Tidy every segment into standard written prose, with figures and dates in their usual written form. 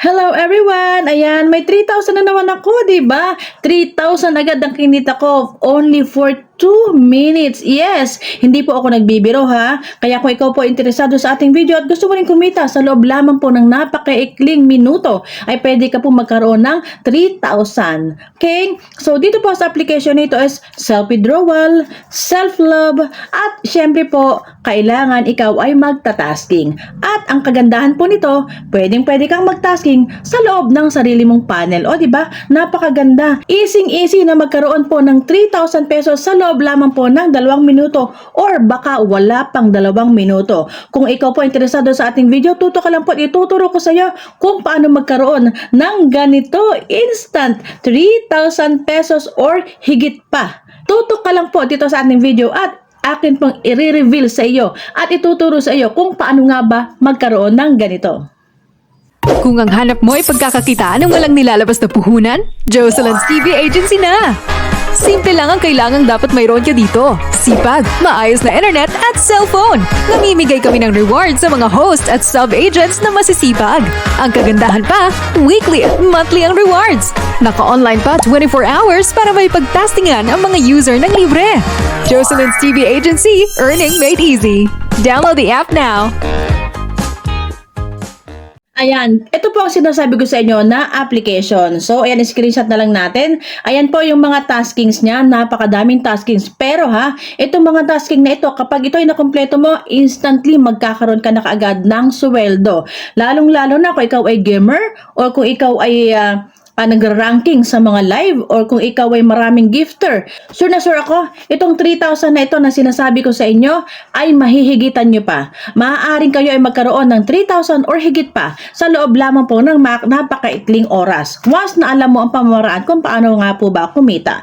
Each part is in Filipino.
Hello everyone! Ayan, may 3,000 na naman ako, di ba? 3,000 agad ang kinita ko only for 2 minutes. Yes, hindi po ako nagbibiro ha. Kaya kung ikaw po interesado sa ating video at gusto mo rin kumita sa loob lamang po ng napakaikling minuto, ay pwede ka po magkaroon ng 3,000. Okay? So dito po sa application nito is self-withdrawal, self-love, at syempre po, kailangan ikaw ay magta-tasking. At ang kagandahan po nito, pwedeng-pwede kang mag-tasking sa loob ng sarili mong panel. O, di ba? Napakaganda. Easy-easy na magkaroon po ng 3,000 pesos sa loob lamang po ng 2 minuto or baka wala pang 2 minuto. Kung ikaw po interesado sa ating video, tuto ka lang po. Ituturo ko sa iyo kung paano magkaroon ng ganito instant 3,000 pesos or higit pa. Tutok ka lang po dito sa ating video at akin pong i-reveal sa iyo at ituturo sa iyo kung paano nga ba magkaroon ng ganito. Kung ang hanap mo ay pagkakakitaan ng walang nilalabas na puhunan, Jocelyn's TV Agency na! Simple lang ang kailangang dapat mayroon ka dito. Sipag, maayos na internet at cellphone. Namimigay kami ng rewards sa mga host at sub-agents na masisipag. Ang kagandahan pa, weekly at monthly ang rewards. Naka-online pa 24 hours para may pagtastingan ang mga user ng libre. Jocelyn's TV Agency, earning made easy. Download the app now. Ayan, ito po ang sinasabi ko sa inyo na application. So, ayan, screenshot na lang natin. Ayan po yung mga taskings niya, napakadaming taskings. Pero ha, itong mga tasking na ito, kapag ito ay nakompleto mo, instantly magkakaroon ka na kaagad ng sweldo. Lalong-lalo na kung ikaw ay gamer or kung ikaw ay nag-ranking sa mga live or kung ikaw ay maraming gifter. Sure na sure ako, itong 3,000 na ito na sinasabi ko sa inyo ay mahihigitan nyo pa. Maaaring kayo ay magkaroon ng 3,000 or higit pa sa loob lamang po ng napakaikling oras. Once na alam mo ang pamamaraan kung paano nga po ba kumita.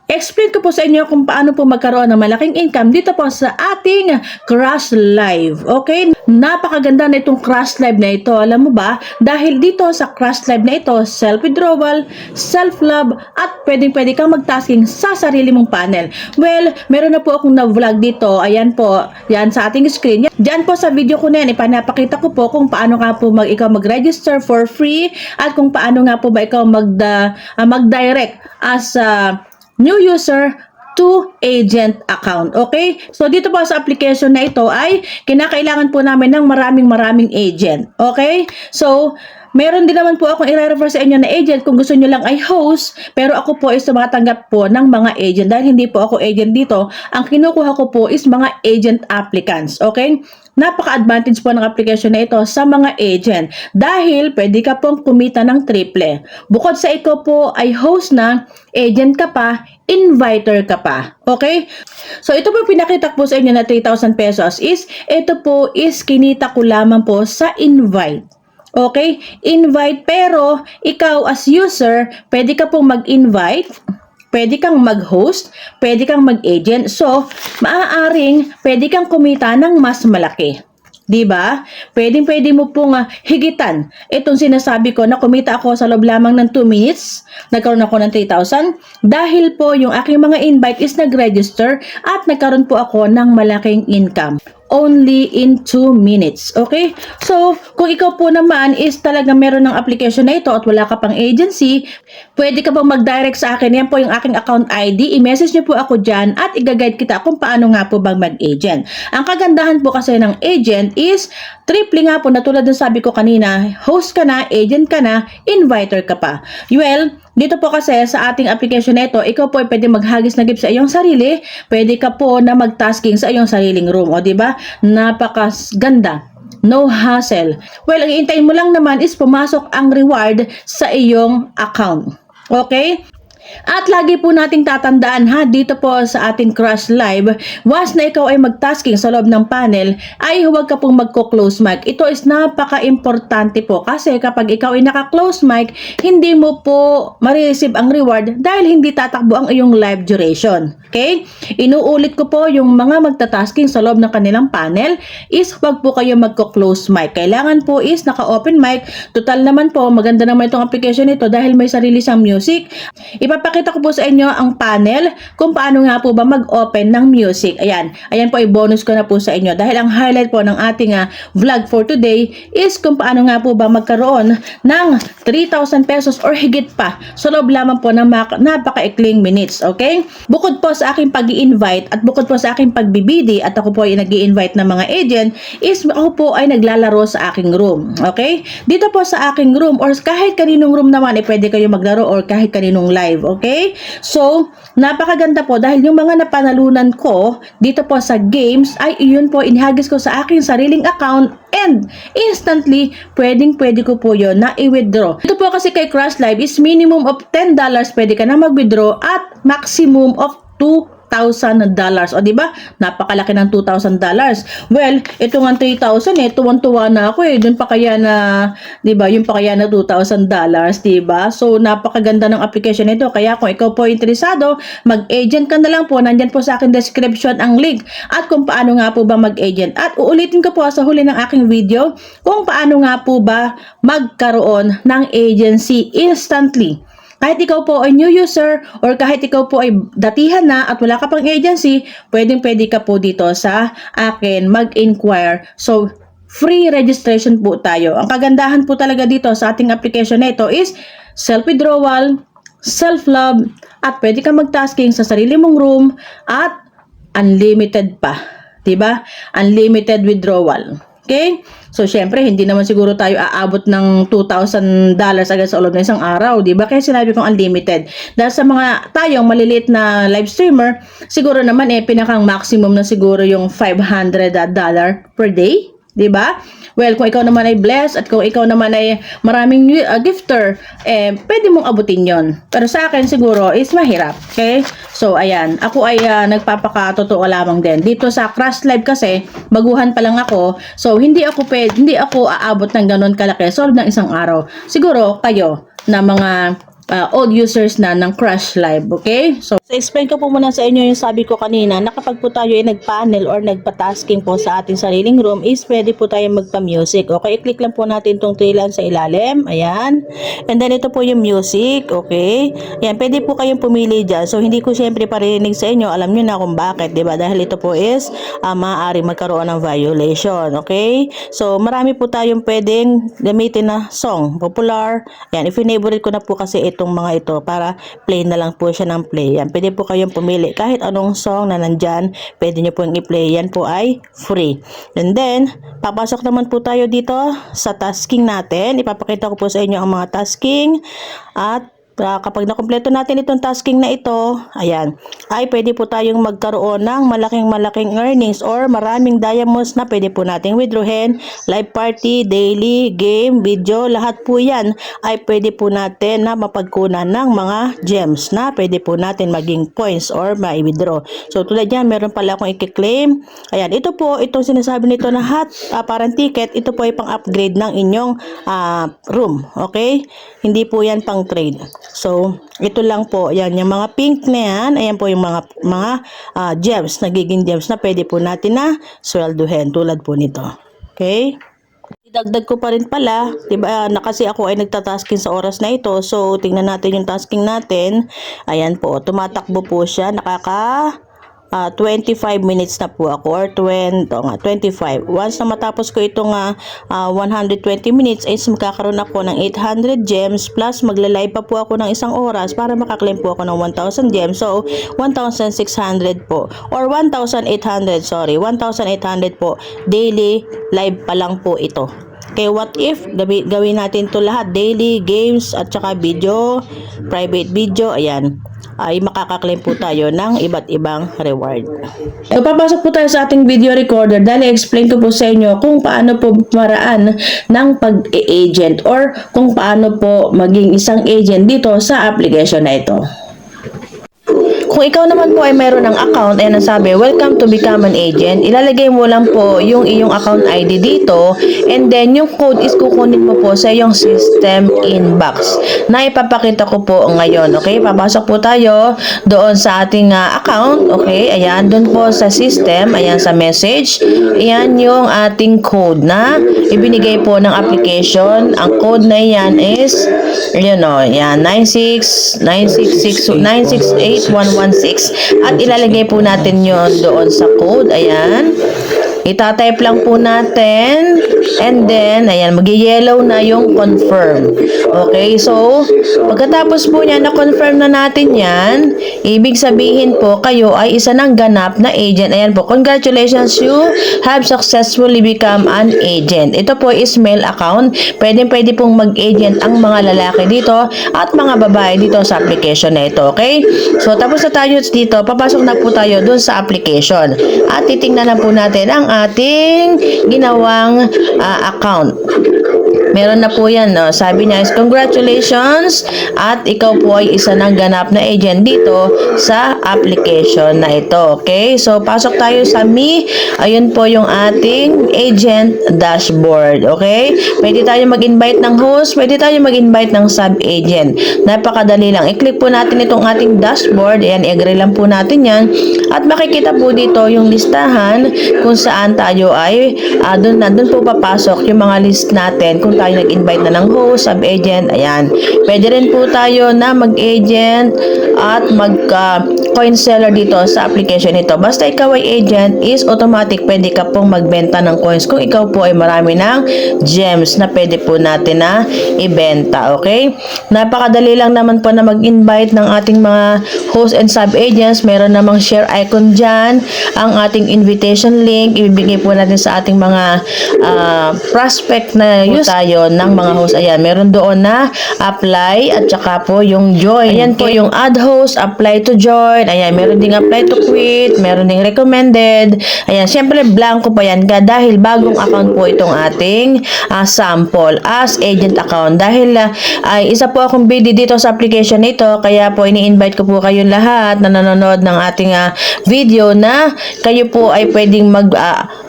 Explain ko po sa inyo kung paano po magkaroon ng malaking income dito po sa ating Crush Live. Okay? Napakaganda na itong Crush Live na ito. Alam mo ba? Dahil dito sa Crush Live na ito, self-withdrawal, self-love, at pwedeng-pwede kang mag-tasking sa sarili mong panel. Well, meron na po akong na-vlog dito. Ayan po, yan sa ating screen. Diyan po sa video ko na yan, ipanapakita ko po kung paano nga po ikaw mag-register for free at kung paano nga po ba ikaw mag-direct as new user to agent account. Okay? So, dito po sa application na ito ay kinakailangan po namin ng maraming agent. Okay? So, meron din naman po akong i-refer sa inyo na agent kung gusto nyo lang ay host, pero ako po is tumatanggap po ng mga agent. Dahil hindi po ako agent dito, ang kinukuha ko po is mga agent applicants. Okay? Napaka-advantage po ng application na ito sa mga agent dahil pwede ka pong kumita ng triple. Bukod sa ikaw po ay host na, agent ka pa, inviter ka pa. Okay? So, ito po pinakita ko po sa inyo na 3,000 pesos ito po is kinita ko lamang po sa invite. Okay? Invite, pero ikaw as user, pwede ka pong mag-invite, pwede kang mag-host, pwede kang mag-agent. So, maaaring pwede kang kumita ng mas malaki. Diba? Pwede mo pong higitan. Itong sinasabi ko na kumita ako sa loob lamang ng 2 minutes, nagkaroon ako ng 3,000 dahil po yung aking mga invite is nag-register at nagkaroon po ako ng malaking income. Only in 2 minutes. Okay? So, kung ikaw po naman is talaga meron ng application na ito at wala ka pang agency, pwede ka pong mag-direct sa akin. Yan po yung aking account ID. I-message nyo po ako dyan at i-guide kita kung paano nga po bang mag-agent. Ang kagandahan po kasi ng agent is triple nga po na tulad ng sabi ko kanina, host ka na, agent ka na, inviter ka pa. Well, dito po kasi sa ating application na ito, ikaw po ay pwede maghagis na gift sa iyong sarili, pwede ka po na mag-tasking sa iyong sariling room. O diba? Napakaganda. No hassle. Well, ang iintayin mo lang naman is pumasok ang reward sa iyong account. Okay? At lagi po nating tatandaan ha, dito po sa ating Crush Live, once na ikaw ay mag-tasking sa loob ng panel, ay huwag ka pong magko-close mic. Ito is napaka-importante po kasi kapag ikaw ay naka-close mic, hindi mo po ma-receive ang reward dahil hindi tatakbo ang iyong live duration. Okay? Inuulit ko po yung mga magta-tasking sa loob ng kanilang panel is huwag po kayo magko-close mic. Kailangan po is naka-open mic. Total naman po, maganda naman itong application nito dahil may sarili siyang music. ipapakita ko po sa inyo ang panel kung paano nga po ba mag-open ng music. Ayan po ay bonus ko na po sa inyo dahil ang highlight po ng ating vlog for today is kung paano nga po ba magkaroon ng 3,000 pesos or higit pa sa loob lamang po ng napakaikling minutes. Okay? Bukod po sa aking pag-i-invite at bukod po sa aking pagbibidi at ako po ay nag-i-invite ng mga agent is ako po ay naglalaro sa aking room. Okay? Dito po sa aking room or kahit kaninong room naman pwede kayo maglaro or kahit kaninong live. Okay? So, napakaganda po dahil yung mga napanalunan ko dito po sa games ay iyon po inihagis ko sa aking sariling account and instantly pwede ko po yun na i-withdraw. Ito po kasi kay Crush Live is minimum of $10 pwede ka na mag-withdraw at maximum of $2,000. O di ba? Napakalaki ng $2,000. Well, ito nga 3,000 tuwan-tuwa na ako Doon pa kaya na, di ba? Yung pa kaya na $2,000, di ba? So napakaganda ng application nito. Kaya kung ikaw po interesado, mag-agent ka na lang po. Nandyan po sa akin description ang link at kung paano nga po ba mag-agent. At uulitin ko po sa huli ng aking video kung paano nga po ba magkaroon ng agency instantly. Kahit ikaw po ay new user or kahit ikaw po ay datihan na at wala ka pang agency, pwede ka po dito sa akin mag-inquire. So, free registration po tayo. Ang kagandahan po talaga dito sa ating application na ito is self-withdrawal, self-love, at pwede ka mag-tasking sa sarili mong room at unlimited pa. Diba? Unlimited withdrawal. Okay? So, syempre, hindi naman siguro tayo aabot ng $2,000 agad sa loob ng isang araw. Diba? Kaya sinabi kong unlimited. Dahil sa mga tayong maliliit na live streamer, siguro naman pinakang maximum na siguro yung $500 per day. Diba? Well, kung ikaw naman ay blessed at kung ikaw naman ay maraming gifter, pwede mong abutin yon. Pero sa akin siguro is mahirap. Okay? So, ayan. Ako ay nagpapakatotoo lamang din. Dito sa Crush Live kasi, baguhan pa lang ako. So, hindi ako aabot ng ganun kalaki sa loob ng isang araw. Siguro, kayo na mga old users na ng Crush Live, okay? So, explain ko po muna sa inyo yung sabi ko kanina na kapag po tayo ay nag-panel or nagpa-tasking po sa ating sariling room is pwede po tayo magpa-music. Okay, i-click lang po natin itong three lines sa ilalim. Ayan. And then ito po yung music. Okay. Ayan, pwede po kayong pumili dyan. So, hindi ko syempre parinig sa inyo. Alam nyo na kung bakit, diba? Dahil ito po is maaari magkaroon ng violation. Okay? So, marami po tayong pwedeng gamitin na song. Popular. Ayan, i-favorite ko na po kasi itong mga ito para play na lang po siya ng play. Yan, pwede po kayong pumili kahit anong song na nandyan, pwede nyo pong i-play. Yan po ay free. And then, papasok naman po tayo dito sa tasking natin. Ipapakita ko po sa inyo ang mga tasking at kapag nakumpleto natin itong tasking na ito, ayan, ay pwede po tayong magkaroon ng malaking earnings or maraming diamonds na pwede po nating withdrawin, live party, daily, game, video, lahat po yan ay pwede po natin na mapagkunan ng mga gems na pwede po natin maging points or ma-withdraw. So tulad yan, meron pala akong i-claim. Ayan, ito po, itong sinasabi nito na hot parang ticket, ito po ay pang-upgrade ng inyong room. Okay? Hindi po yan pang trade. So, ito lang po. Yan, yung mga pink na yan, ayan po yung mga gems, nagiging gems na pwede po natin na swelduhin tulad po nito. Okay? Idagdag ko pa rin pala, diba, na kasi ako ay nagtatasking sa oras na ito. So, tingnan natin yung tasking natin. Ayan po, tumatakbo po siya. 25 minutes na po ako or 25. Once na matapos ko itong 120 minutes is magkakaroon ako ng 800 gems plus magla-live pa po ako ng isang oras para makaklaim po ako ng 1,000 gems. So, 1,600 po or 1,800, sorry, 1,800 po. Daily live pa lang po ito. Okay, what if gawin natin to lahat, daily, games, at saka video, private video, ayan, ay makakaklaim po tayo ng iba't ibang reward. So, papasok po tayo sa ating video recorder dahil i-explain ko po sa inyo kung paano po paraan ng pag-agent or kung paano po maging isang agent dito sa application na ito. Kung ikaw naman po ay mayroon ng account, ayan ang sabi, welcome to become an agent. Ilalagay mo lang po yung iyong account ID dito, and then yung code is kukunin mo po sa iyong system inbox na ipapakita ko po ngayon. Okay, papasok po tayo doon sa ating account. Okay, ayan, doon po sa system, ayan sa message, ayan yung ating code na ibinigay po ng application. Ang code na yan is, yun o, yan, 9681116, at ilalagay po natin yon doon sa code. Ayan, itatype lang po natin, and then, ayan, mag-yellow na yung confirm. Okay, so, pagkatapos po niya na-confirm na natin yan, ibig sabihin po, kayo ay isa ng ganap na agent. Ayan po, congratulations, you have successfully become an agent. Ito po is mail account. Pwede pong mag-agent ang mga lalaki dito at mga babae dito sa application na ito. Okay? So, tapos na tayo dito, papasok na po tayo dun sa application. At titingnan na po natin ang ating ginawang account. Meron na po yan, no? Sabi niya is congratulations, at ikaw po ay isa ng ganap na agent dito sa application na ito. Okay? So, pasok tayo sa Me. Ayun po yung ating agent dashboard. Okay? Pwede tayo mag-invite ng host, pwede tayo mag-invite ng sub-agent. Napakadali lang. I-click po natin itong ating dashboard. Ayan, i-agree lang po natin yan. At makikita po dito yung listahan kung saan tayo ay doon po papasok yung mga list natin kung tayo nag-invite na ng host, sub-agent, ayan. Pwede rin po tayo na mag-agent at mag-coin seller dito sa application nito. Basta ikaw ay agent, is automatic pwede ka pong magbenta ng coins kung ikaw po ay marami ng gems na pwede po natin na ibenta. Okay? Napakadali lang naman po na mag-invite ng ating mga host and sub-agents. Meron namang share icon dyan. Ang ating invitation link, ibibigay po natin sa ating mga prospect na use tayo ng mga host. Ayan, meron doon na apply at saka po yung join. Ayan po yung add host, apply to join. Ayan, meron ding apply to quit, meron ding recommended. Ayan, syempre blanco pa yan dahil bagong account po itong ating sample as agent account. Dahil ay isa po akong BD dito sa application nito, kaya po ini-invite ko po kayo lahat na nanonood ng ating video na kayo po ay pwedeng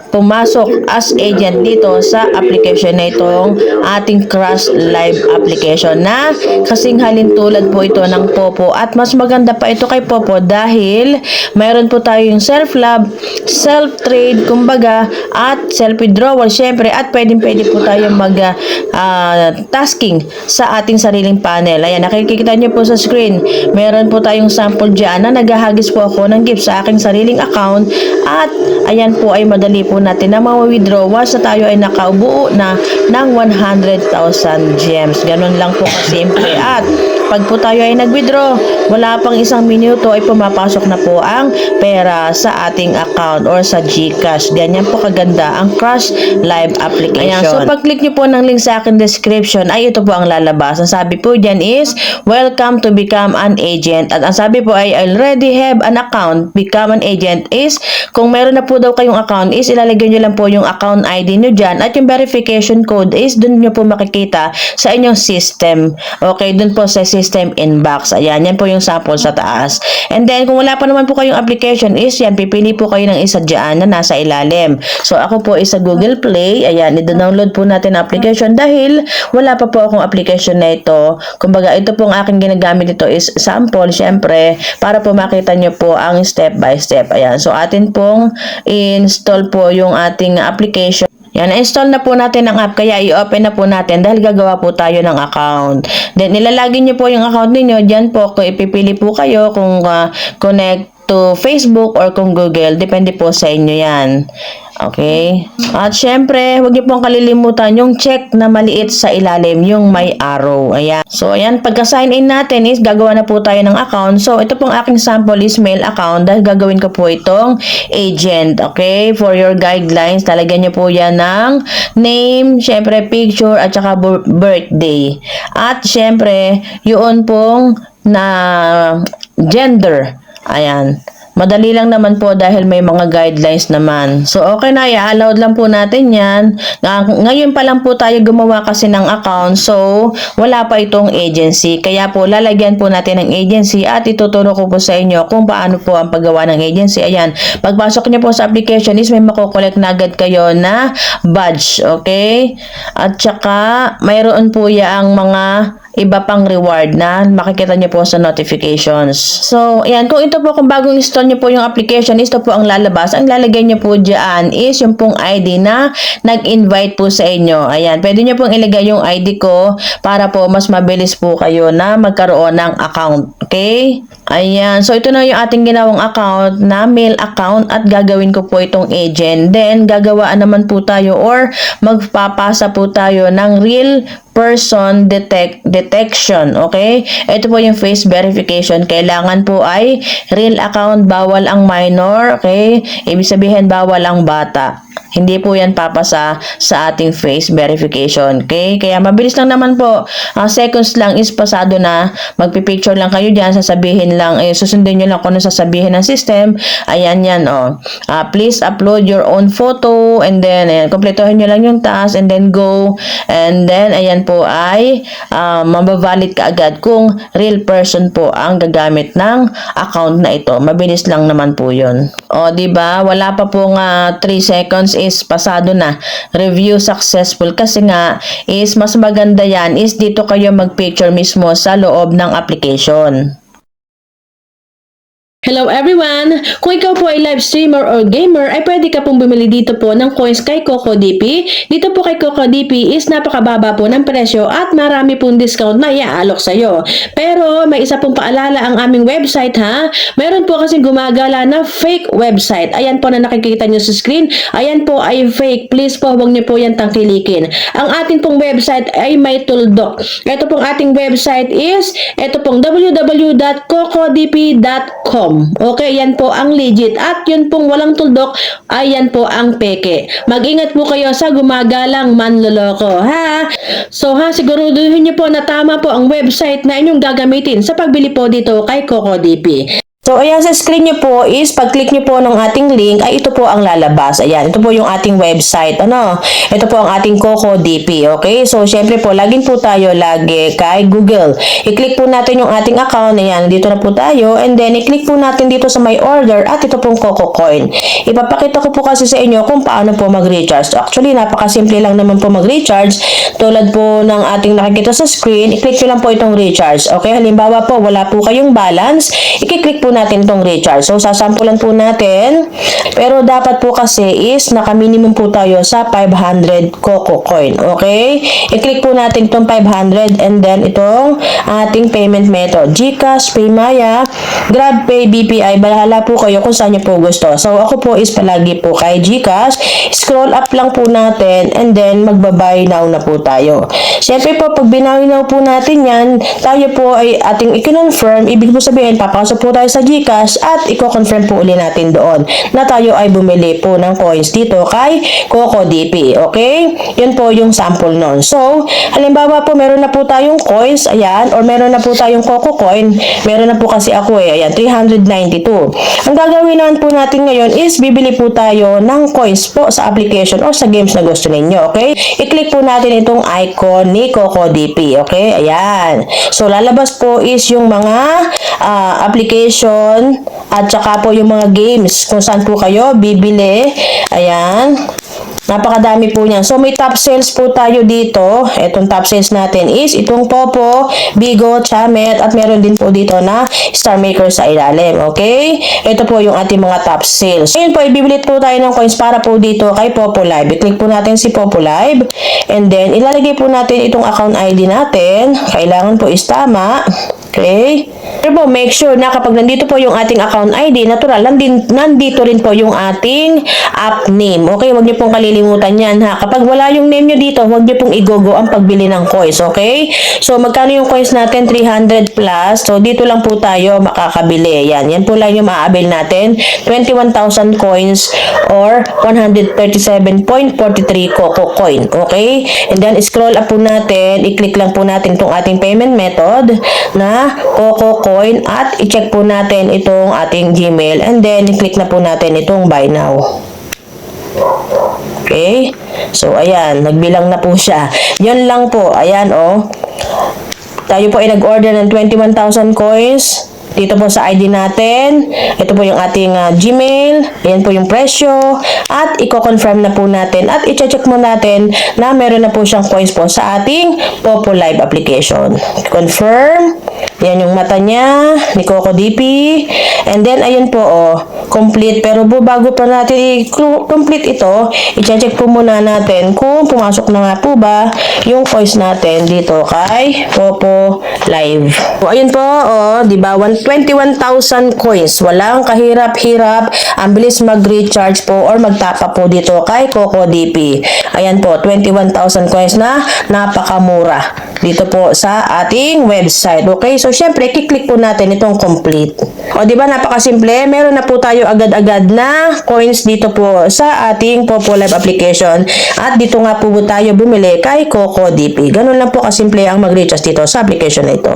pumasok as agent dito sa application na itong ating Crush Live application na kasing halin tulad po ito ng Popo, at mas maganda pa ito kay Popo dahil mayroon po tayo yung self-love, self-trade, kumbaga, at self-withdrawal syempre, at pwede po tayo tasking sa ating sariling panel. Ayan, nakikita nyo po sa screen, meron po tayong sample dyan na naghahagis po ako ng gift sa aking sariling account, at ayan po ay madali po natin na ma-withdraw once na tayo ay nakaubuo na ng 100,000 gems. Ganun lang po kasimple. At pag po tayo ay nag-withdraw, wala pang isang minuto ay pumapasok na po ang pera sa ating account or sa GCash. Ganyan po kaganda ang Crush Live application. Ayan, so pag-click nyo po ng link sa akin description, ay ito po ang lalabas. Ang sabi po dyan is, welcome to become an agent. At ang sabi po ay, I already have an account. Become an agent is, kung meron na po daw kayong account, is ilalagay nyo lang po yung account ID nyo dyan, at yung verification code is dun nyo po makikita sa inyong system. Okay, dun po sa system inbox. Ayan, yan po yung sample sa taas. And then, kung wala pa naman po kayong application is, yan, pipili po kayo ng isa dyan na nasa ilalim. So, ako po is sa Google Play. Ayan, i-download po natin ang application dahil wala pa po akong application na ito. Kumbaga, ito pong aking ginagamit dito is sample, syempre, para po makita nyo po ang step by step. Ayan, so atin pong install po yung ating application. Yan, na-install na po natin ang app, kaya i-open na po natin dahil gagawa po tayo ng account. Then, ilalagin nyo po yung account ninyo. Diyan po, kung ipipili po kayo kung connect to Facebook or kung Google. Depende po sa inyo yan. Okay? At syempre, huwag niyo pong kalilimutan yung check na maliit sa ilalim, yung may arrow. Ayan. So, ayan, pagka-sign in natin is gagawa na po tayo ng account. So, ito pong aking sample is mail account dahil gagawin ko po itong agent. Okay? For your guidelines, talagyan niyo po yan ng name, syempre picture, at saka birthday. At syempre, yun pong na gender. Ayan, Madali lang naman po dahil may mga guidelines naman. So, okay na, i-allowed lang po natin yan. Ngayon pa lang po tayo gumawa kasi ng account. So, wala pa itong agency. Kaya po, lalagyan po natin ng agency at ituturo ko po sa inyo kung paano po ang paggawa ng agency. Ayan, pagpasok niyo po sa application is may makukolect na agad kayo na badge. Okay? At saka, mayroon po yung mga iba pang reward na makikita nyo po sa notifications. So, ayan, kung ito po, kung bagong install nyo po yung application, ito po ang lalabas. Ang lalagay nyo po dyan is yung pong ID na nag-invite po sa inyo. Ayan, pwede nyo pong ilagay yung ID ko para po mas mabilis po kayo na magkaroon ng account. Okay? Ayan, so ito na yung ating ginawang account na mail account at gagawin ko po itong agent. Then, gagawaan naman po tayo or magpapasa po tayo ng real person detection, okay? Ito po yung face verification. Kailangan po ay real account, bawal ang minor, okay? Ibig sabihin, bawal ang bata. Hindi po yan papasa sa ating face verification, okay? Kaya mabilis lang naman po. Seconds lang is pasado na. Magpipicture lang kayo dyan, sasabihin lang, susundin nyo lang kung ano sasabihin ng system. Ayan yan, please upload your own photo and then, kompletohin nyo lang yung task and then go. And then, ayan po ay mabavalid ka agad kung real person po ang gagamit ng account na ito. Mabilis lang naman po yun. O, diba? Wala pa pong 3 seconds is pasado na. Review successful kasi nga is mas maganda yan is dito kayo mag-picture mismo sa loob ng application. Hello everyone! Kung ikaw po ay live streamer or gamer, ay pwede ka pong bumili dito po ng coins kay CocoDP. Dito po kay CocoDP is napakababa po ng presyo at marami pong discount na iaalok sa'yo. Pero may isa pong paalala ang aming website ha. Meron po kasing gumagala na fake website. Ayan po na nakikita nyo sa screen. Ayan po ay fake. Please po huwag nyo po yan tangkilikin. Ang ating pong website ay may tuldok. Ito pong ating website is ito pong www.cocodp.com. Okay, yan po ang legit. At yun pong walang tuldok, ay yan po ang peke. Mag-ingat po kayo sa gumagalang manloloko, ha? So, siguraduhin nyo po na tama po ang website na inyong gagamitin sa pagbili po dito kay CocoDP. So, ayan sa screen nyo po is, pag-click nyo po ng ating link, ay ito po ang lalabas. Ayan, ito po yung ating website. Ito po ang ating CocoDP. Okay? So, syempre po, laging po tayo lagi kay Google. I-click po natin yung ating account. Ayan, dito na po tayo. And then, i-click po natin dito sa My Order at ito pong CocoCoin. Ipapakita ko po kasi sa inyo kung paano po mag-recharge. Actually, napakasimple lang naman po mag-recharge. Tulad po ng ating nakikita sa screen, i-click nyo lang po itong recharge. Okay? Halimbawa po, wala po kayong balance, i-click po natin itong recharge. So, sasampulan po natin. Pero dapat po kasi is naka-minimum po tayo sa 500 CocoCoin. Okay? I-click po natin itong 500 and then itong ating payment method. GCash, Paymaya, GrabPay, BPI. Bahala po kayo kung saan nyo po gusto. So, ako po is palagi po kay GCash. Scroll up lang po natin and then magba-buy now na po tayo. Siyempre po, pag binawi now po natin yan, tayo po ay ating i-confirm. Ibig po sabihin, papasok po tayo sa GCash at i-confirm po uli natin doon na tayo ay bumili po ng coins dito kay CocoDP. Okay? Yun po yung sample nun. So, halimbawa po meron na po tayong coins, ayan, or meron na po tayong CocoCoin. Meron na po kasi ako ayan, 392. Ang gagawin naman po natin ngayon is bibili po tayo ng coins po sa application or sa games na gusto ninyo. Okay? I-click po natin itong icon ni CocoDP. Okay? Ayan. So, lalabas po is yung mga application at saka po yung mga games kung saan po kayo bibili. Ayan. Napakadami po niyan. So, may top sales po tayo dito. Itong top sales natin is itong Popo, Bigo, Chamet, at meron din po dito na Star Maker sa ilalim. Okay? Ito po yung ating mga top sales. Ngayon po, ibibilit po tayo ng coins para po dito kay Popo Live. I-click po natin si Popo Live. And then, ilalagay po natin itong account ID natin. Kailangan po is tama. Okay? Pero po, make sure na kapag nandito po yung ating account ID, natural, nandito rin po yung ating app name. Okay? Huwag niyo pong kalilimutan yan, ha? Kapag wala yung name nyo dito, huwag niyo pong igogo ang pagbili ng coins. Okay? So, magkano yung coins natin? 300 plus. So, dito lang po tayo makakabili. Yan. Yan po lang yung maa-avail natin. 21,000 coins or 137.43 CocoCoin. Okay? And then, scroll up po natin. I-click lang po natin itong ating payment method na Coco Coin at i-check po natin itong ating Gmail and then i-click na po natin itong buy now. Okay? So, ayan. Nagbilang na po siya. Yun lang po. Ayan, oh. Tayo po ay nag-order ng 21,000 coins. Dito po sa ID natin. Ito po yung ating Gmail. Ayan po yung presyo. At i-confirm na po natin. At i-check mo natin na meron na po siyang coins po sa ating Popo Live application. Confirm. Yan yung mata niya ni Coco DP. And then, ayun po, oh, complete. Pero po, bago pa natin i-complete ito, i-check po muna natin kung pumasok na nga po ba yung coins natin dito kay Popo Live. So, ayun po, oh, di ba, 21,000 coins. Walang kahirap-hirap. Ang bilis mag-recharge po or magtapa po dito kay Coco DP. Ayan po, 21,000 coins na napakamura dito po sa ating website. Okay, so syempre, kiklik po natin itong complete. O, di ba, napakasimple. Meron na po tayo agad-agad na coins dito po sa ating Popo Live application. At dito nga po tayo bumili kay Coco DP. Ganun lang po kasimple ang mag-recharge dito sa application na ito.